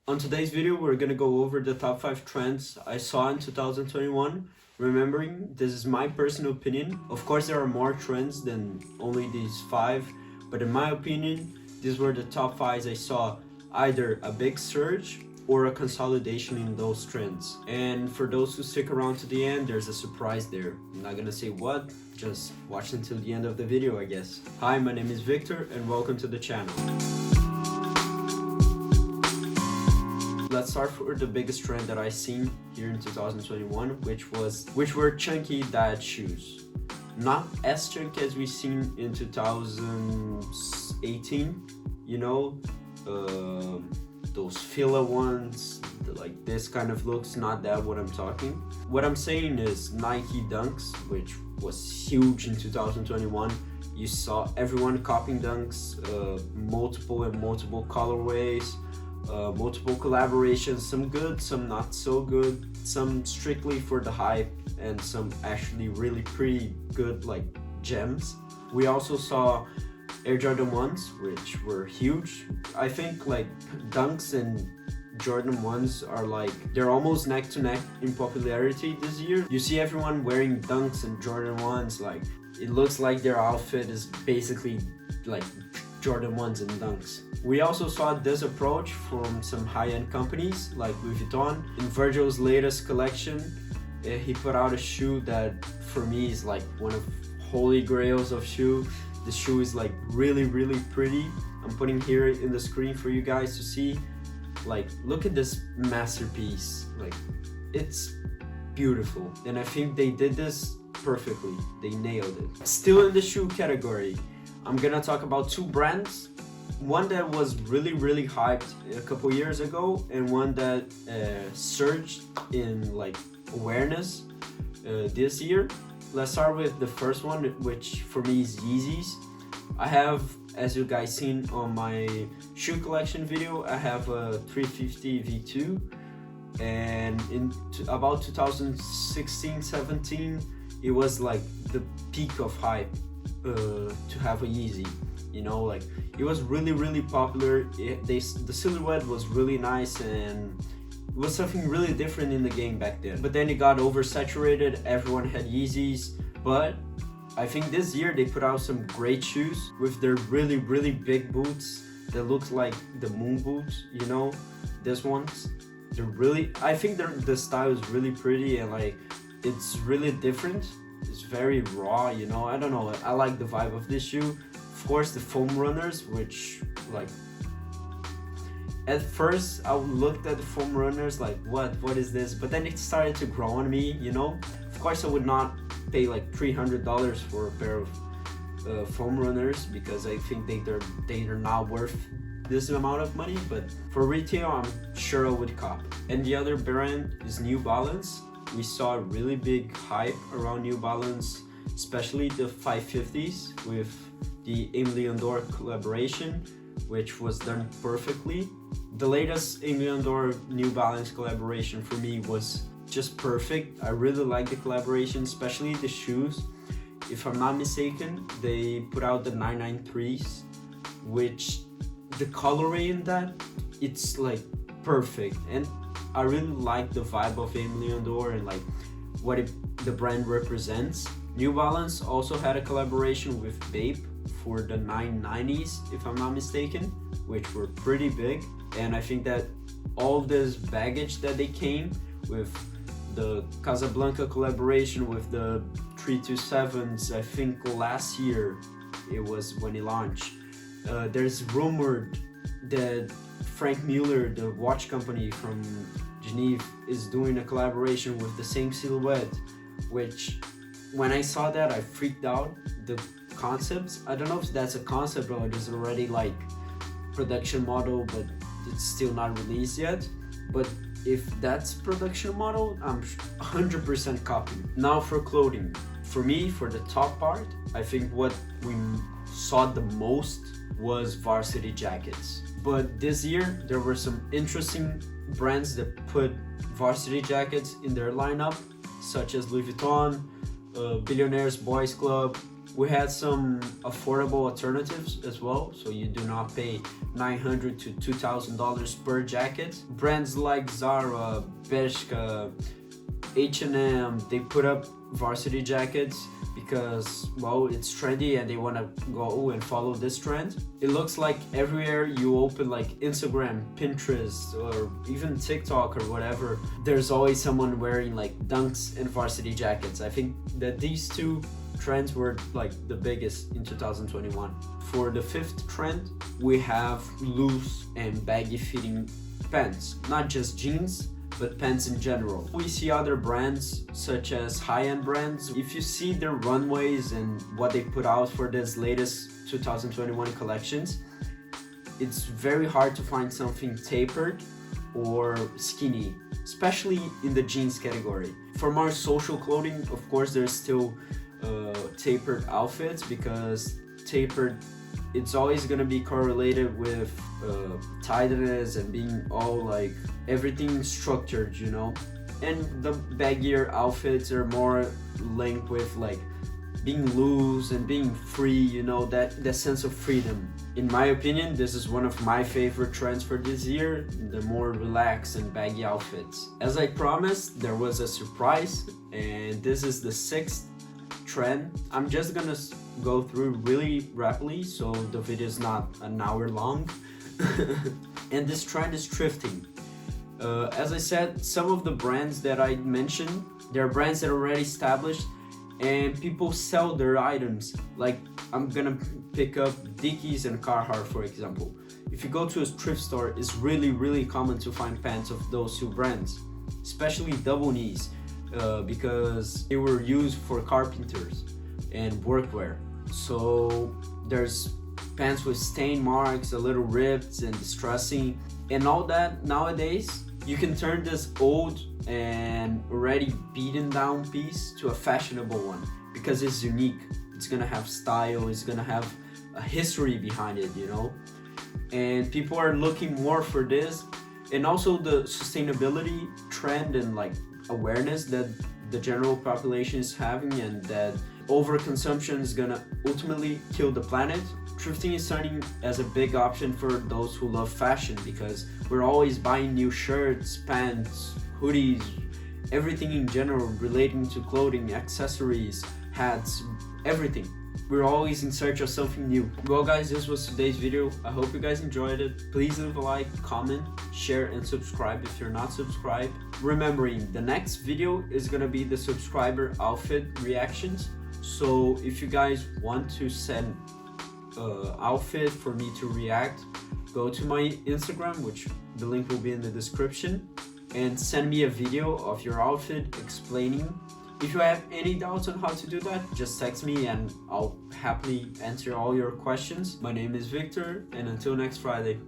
On today's video, we're gonna go over the top 5 trends I saw in 2021. Remembering, this is my personal opinion. Of course, there are more trends than only these 5, but in my opinion, these were the top 5 I saw either a big surge or a consolidation in those trends. And for those who stick around to the end, there's a surprise there. I'm not gonna say what, just watch until the end of the video, I guess. Hi, my name is Victor and welcome to the channel. Let's start for the biggest trend that I seen here in 2021, which were chunky dad shoes. Not as chunky as we seen in 2018, you know, those filler ones, like this kind of looks, not that what I'm talking. What I'm saying is Nike Dunks, which was huge in 2021. You saw everyone copying Dunks, multiple colorways, multiple collaborations, some good, some not so good, some strictly for the hype, and some actually really pretty good like gems. We also saw Air Jordan 1s, which were huge. I think like Dunks and Jordan 1s are like, they're almost neck to neck in popularity this year. You see everyone wearing Dunks and Jordan 1s, like it looks like their outfit is basically like Jordan 1s and Dunks. We also saw this approach from some high-end companies like Louis Vuitton. In Virgil's latest collection, he put out a shoe that for me is like one of holy grails of shoe. The shoe is like really pretty. I'm putting here in the screen for you guys to see. Like, look at this masterpiece. Like, it's beautiful. And I think they did this perfectly. They nailed it. Still in the shoe category, I'm gonna talk about 2 brands. One that was really hyped a couple years ago, and one that surged in like awareness this year. Let's start with the first one, which for me is Yeezys. I have, as you guys seen on my shoe collection video, I have a 350 V2, and in about 2016-17, it was like the peak of hype to have a Yeezy. You know, like it was really popular. The silhouette was really nice, and it was something really different in the game back then. But then it got oversaturated. Everyone had Yeezys, but I think this year they put out some great shoes with their really big boots that looks like the moon boots. You know, these ones. They're really. I think the style is really pretty, and like it's really different. It's very raw. You know, I don't know. I like the vibe of this shoe. Of course, the foam runners, which like at first I looked at the foam runners like what is this, but then it started to grow on me, you know. Of course, I would not pay like $300 for a pair of foam runners, because I think they are not worth this amount of money, but for retail I'm sure I would cop. And the other brand is New Balance. We saw a really big hype around New Balance, especially the 550s with the Emily Andor collaboration, which was done perfectly. The latest Emily Andor New Balance collaboration for me was just perfect. I really like the collaboration, especially the shoes. If I'm not mistaken, they put out the 993s, which the colorway in that, it's like perfect. And I really like the vibe of Emily Andor and like what the brand represents. New Balance also had a collaboration with Bape for the 990s, if I'm not mistaken, which were pretty big. And I think that all of this baggage that they came with, the Casablanca collaboration with the 327s, I think last year it was when it launched. There's rumored that Frank Mueller, the watch company from Geneva, is doing a collaboration with the same silhouette, which when I saw that I freaked out. The concepts, I don't know if that's a concept or it is already like production model, but it's still not released yet. But if that's production model, I'm 100% copying. Now for clothing, for me, for the top part, I think what we saw the most was Varsity Jackets. But this year there were some interesting brands that put Varsity Jackets in their lineup, such as Louis Vuitton, Billionaires Boys Club, We had some affordable alternatives as well, so you do not pay $900 to $2,000 per jacket. Brands like Zara, Bershka, H&M, they put up Varsity Jackets because, well, it's trendy and they want to go and follow this trend. It looks like everywhere you open, like Instagram, Pinterest, or even TikTok or whatever, there's always someone wearing like Dunks and Varsity Jackets. I think that these two trends were like the biggest in 2021. For the fifth trend, we have loose and baggy fitting pants, not just jeans, but pants in general. We see other brands such as high-end brands. If you see their runways and what they put out for this latest 2021 collections, it's very hard to find something tapered or skinny, especially in the jeans category. For more social clothing, of course, there's still tapered outfits, because tapered, it's always gonna be correlated with tightness and being all like everything structured, you know. And the baggier outfits are more linked with like being loose and being free, you know, that sense of freedom. In my opinion, this is one of my favorite trends for this year, the more relaxed and baggy outfits. As I promised, there was a surprise, and this is the sixth trend. I'm just gonna go through really rapidly so the video is not an hour long. And this trend is thrifting. As I said, some of the brands that I mentioned, they're brands that are already established and people sell their items. Like, I'm gonna pick up Dickies and Carhartt, for example. If you go to a thrift store, it's really common to find pants of those two brands, especially double knees, because they were used for carpenters and workwear. So there's pants with stain marks, a little ripped and distressing, and all that. Nowadays, you can turn this old and already beaten down piece to a fashionable one, because it's unique. It's gonna have style, it's gonna have a history behind it, you know? And people are looking more for this, and also the sustainability trend and like awareness that the general population is having, and that overconsumption is gonna ultimately kill the planet. Thrifting is starting as a big option for those who love fashion, because we're always buying new shirts, pants, hoodies, everything in general relating to clothing, accessories, hats, everything. We're always in search of something new. Well guys, this was today's video. I hope you guys enjoyed it. Please leave a like, comment, share, and subscribe if you're not subscribed. Remembering, the next video is gonna be the subscriber outfit reactions. So if you guys want to send outfit for me to react, go to my Instagram, which the link will be in the description, and send me a video of your outfit explaining. If you have any doubts on how to do that, just text me and I'll happily answer all your questions. My name is Victor, and until next Friday.